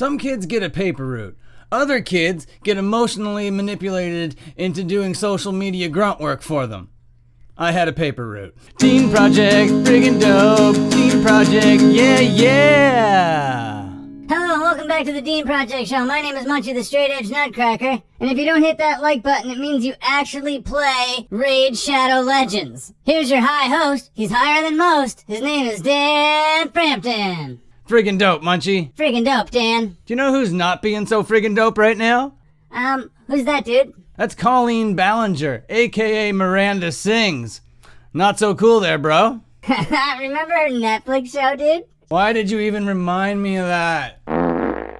Some kids get a paper route. Other kids get emotionally manipulated into doing social media grunt work for them. I had a paper route. Teen Project, friggin' dope. Teen Project, yeah! Hello and welcome back to the Dean Project Show. My name is Munchie the Straight Edge Nutcracker, and if you don't hit that like button, it means you actually play Raid Shadow Legends. Here's your high host. He's higher than most. His name is Dan Frampton. Friggin' dope, Munchie. Friggin' dope, Dan. Do you know who's not being so friggin' dope right now? Who's that dude? That's Colleen Ballinger, aka Miranda Sings. Not so cool there, bro. Remember her Netflix show, dude? Why did you even remind me of that?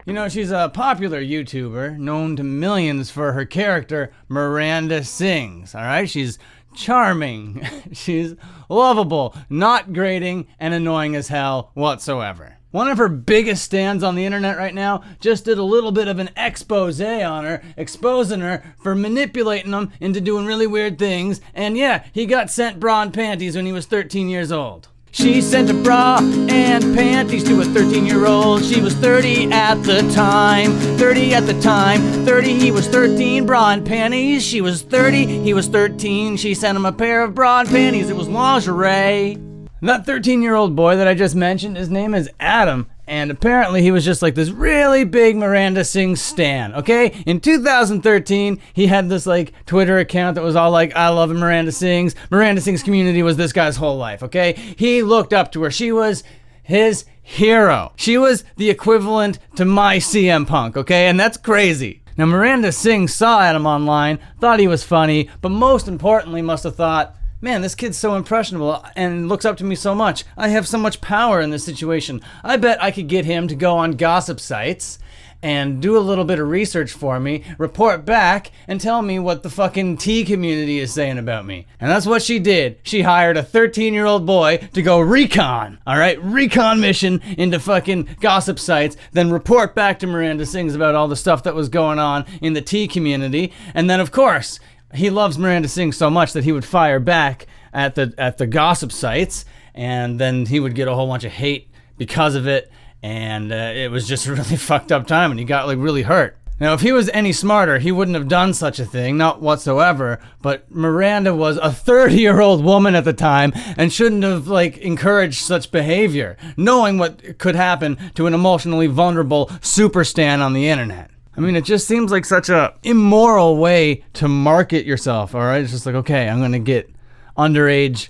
You know, she's a popular YouTuber, known to millions for her character, Miranda Sings, alright? She's charming, she's lovable, not grating, and annoying as hell whatsoever. One of her biggest stands on the internet right now just did a little bit of an expose on her, exposing her for manipulating him into doing really weird things, and yeah, he got sent bra and panties when he was 13 years old. She sent a bra and panties to a 13-year-old. She was 30 at the time. 30 at the time. 30, he was 13. Bra and panties. She was 30. He was 13. She sent him a pair of bra and panties. It was lingerie. That 13-year-old boy that I just mentioned, his name is Adam. And apparently he was just like this really big Miranda Sings stan, okay? In 2013, he had this like Twitter account that was all like, I love Miranda Sings. Miranda Sings community was this guy's whole life, okay? He looked up to her. She was his hero. She was the equivalent to my CM Punk, okay? And that's crazy. Now Miranda Sings saw Adam online, thought he was funny, but most importantly must have thought, man, this kid's so impressionable and looks up to me so much. I have so much power in this situation. I bet I could get him to go on gossip sites and do a little bit of research for me, report back, and tell me what the fucking tea community is saying about me. And that's what she did. She hired a 13-year-old boy to go recon, alright? Recon mission into fucking gossip sites, then report back to Miranda Sings about all the stuff that was going on in the tea community. And then, of course, he loves Miranda Sings so much that he would fire back at the gossip sites, and then he would get a whole bunch of hate because of it, and it was just a really fucked up time, and he got like really hurt. Now, if he was any smarter, he wouldn't have done such a thing, not whatsoever, but Miranda was a 30-year-old woman at the time and shouldn't have like encouraged such behavior, knowing what could happen to an emotionally vulnerable super stan on the internet. I mean, it just seems like such a immoral way to market yourself, all right? It's just like, okay, I'm going to get underage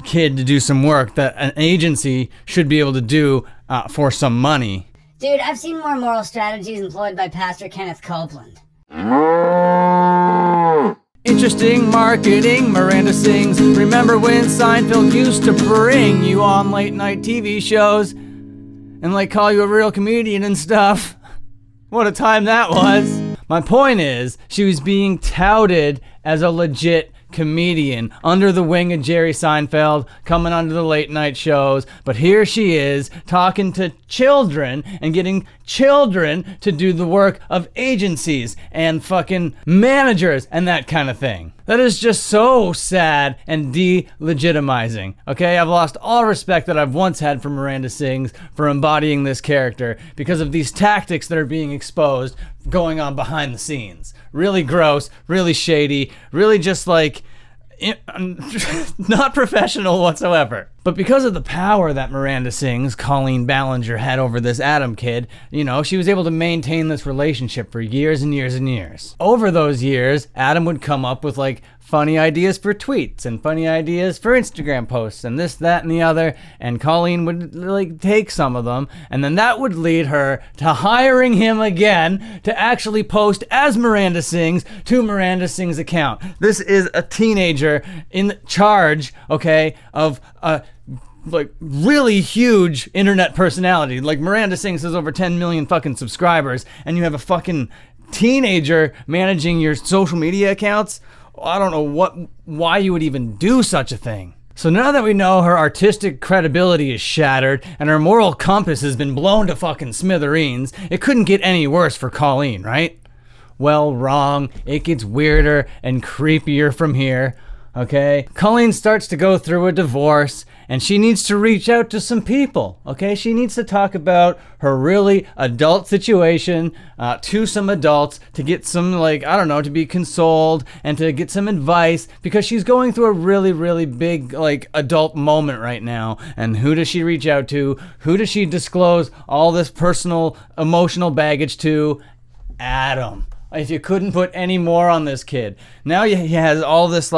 kid to do some work that an agency should be able to do for some money. Dude, I've seen more moral strategies employed by Pastor Kenneth Copeland. Interesting marketing, Miranda Sings. Remember when Seinfeld used to bring you on late night TV shows and like call you a real comedian and stuff? What a time that was. My point is, she was being touted as a legit comedian under the wing of Jerry Seinfeld, coming onto the late night shows, but here she is talking to children and getting children to do the work of agencies and fucking managers and that kind of thing. That is just so sad and delegitimizing, okay? I've lost all respect that I've once had for Miranda Sings for embodying this character because of these tactics that are being exposed going on behind the scenes. Really gross, really shady, really just like not professional whatsoever. But because of the power that Miranda Sings, Colleen Ballinger, had over this Adam kid, you know, she was able to maintain this relationship for years and years and years. Over those years, Adam would come up with like funny ideas for tweets and funny ideas for Instagram posts and this, that, and the other, and Colleen would like take some of them, and then that would lead her to hiring him again to actually post as Miranda Sings to Miranda Sings' account. This is a teenager in charge, okay, of a like really huge internet personality. Like Miranda Sings has over 10 million fucking subscribers, and you have a fucking teenager managing your social media accounts. I don't know why you would even do such a thing. So now that we know her artistic credibility is shattered and her moral compass has been blown to fucking smithereens, it couldn't get any worse for Colleen, right? Well, wrong. It gets weirder and creepier from here. okay? Colleen starts to go through a divorce, and she needs to reach out to some people, okay? She needs to talk about her really adult situation to some adults to get some, to be consoled and to get some advice, because she's going through a really, really big, adult moment right now. And who does she reach out to? Who does she disclose all this personal, emotional baggage to? Adam. If you couldn't put any more on this kid. Now he has all this,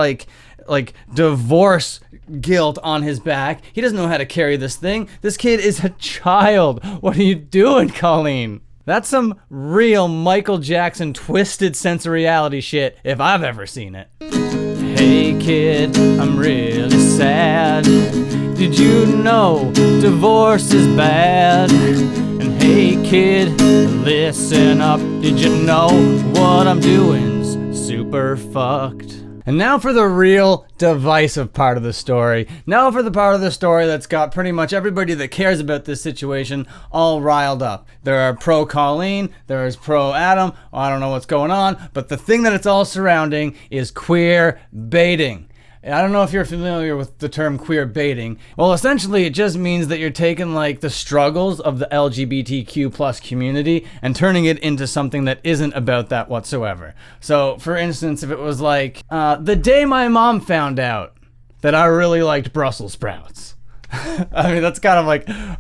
divorce guilt on his back. He doesn't know how to carry this thing. This kid is a child. What are you doing, Colleen? That's some real Michael Jackson twisted sense of reality shit if I've ever seen it. Hey kid, I'm really sad. Did you know divorce is bad? And hey kid, listen up. Did you know what I'm doing's super fucked? And now for the real divisive part of the story. Now for the part of the story that's got pretty much everybody that cares about this situation all riled up. There are pro Colleen, there is pro Adam. I don't know what's going on, but the thing that it's all surrounding is queer baiting. I don't know if you're familiar with the term queer baiting. Well, essentially it just means that you're taking the struggles of the LGBTQ plus community and turning it into something that isn't about that whatsoever. So for instance, if it was the day my mom found out that I really liked Brussels sprouts. I mean, that's kind of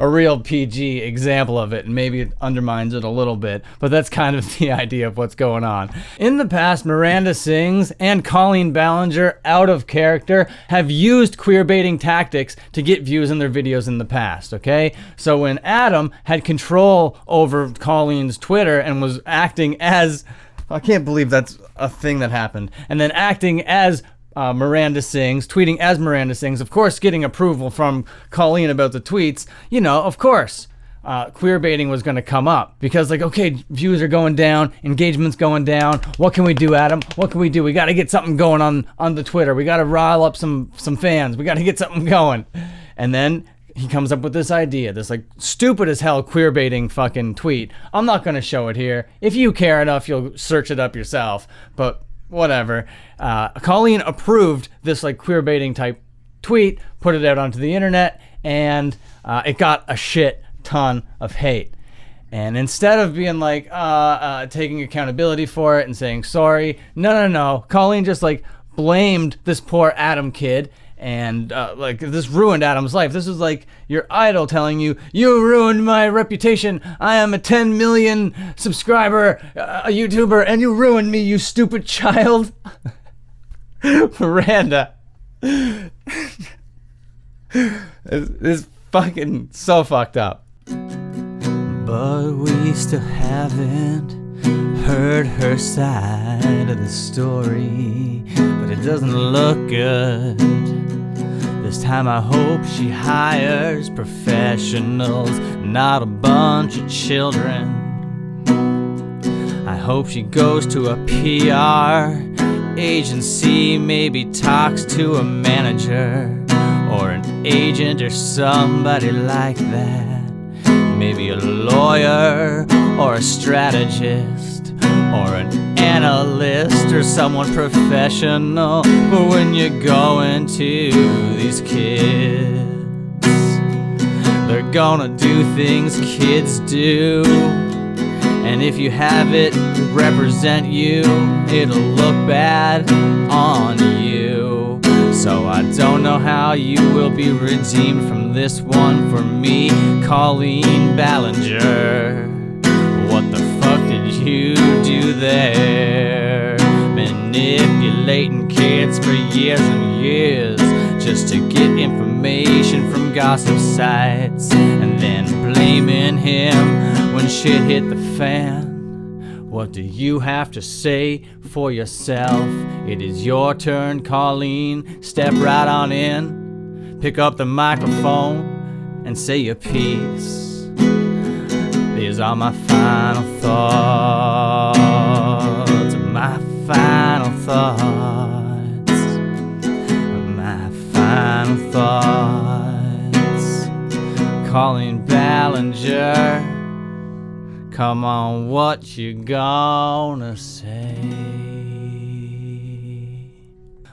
a real PG example of it, and maybe it undermines it a little bit, but that's kind of the idea of what's going on. In the past, Miranda Sings and Colleen Ballinger, out of character, have used queerbaiting tactics to get views in their videos in the past, okay? So when Adam had control over Colleen's Twitter and was acting as... I can't believe that's a thing that happened. And then acting as Miranda Sings, tweeting as Miranda Sings, of course getting approval from Colleen about the tweets, of course queerbaiting was going to come up, because okay, views are going down, engagement's going down, what can we do, Adam? What can we do? We got to get something going on the Twitter, we got to rile up some fans, we got to get something going. And then he comes up with this idea, this stupid as hell queerbaiting fucking tweet. I'm not going to show it here. If you care enough, you'll search it up yourself, but whatever. Colleen approved this queerbaiting type tweet, put it out onto the internet, and it got a shit ton of hate. And instead of being taking accountability for it and saying sorry, no, Colleen just blamed this poor Adam kid, and this ruined Adam's life. This is your idol telling you, you ruined my reputation, I am a 10 million subscriber a YouTuber, and you ruined me, you stupid child. Miranda. It's fucking so fucked up. But we still haven't heard her side of the story, but it doesn't look good. This time I hope she hires professionals, not a bunch of children. I hope she goes to a PR agency, maybe talks to a manager or an agent or somebody like that. Maybe a lawyer or a strategist or an analyst or someone professional. But when you go into these kids, they're gonna do things kids do. And if you have it represent you, it'll look bad on you. So I don't know how you will be redeemed from this one. For me, Colleen Ballinger, what the fuck did you do there? Manipulating kids for years and years just to get information from gossip sites, and then blaming him when shit hit the fan. What do you have to say for yourself? It is your turn, Colleen. Step right on in, pick up the microphone and say your piece. These are my final thoughts, my final thoughts, my final thoughts. Colleen Ballinger, come on, what you gonna say?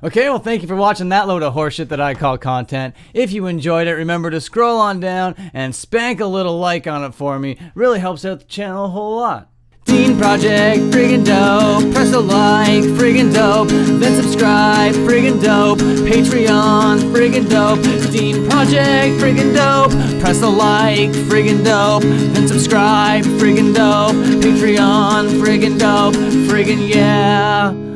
Okay, well, thank you for watching that load of horseshit that I call content. If you enjoyed it, remember to scroll on down and spank a little like on it for me. Really helps out the channel a whole lot. Dean Project, friggin' dope. Press a like, friggin' dope. Then subscribe, friggin' dope. Patreon, friggin' dope. Dean Project, friggin' dope. Press a like, friggin' dope. Then subscribe, friggin' dope. Patreon, friggin' dope. Friggin' yeah.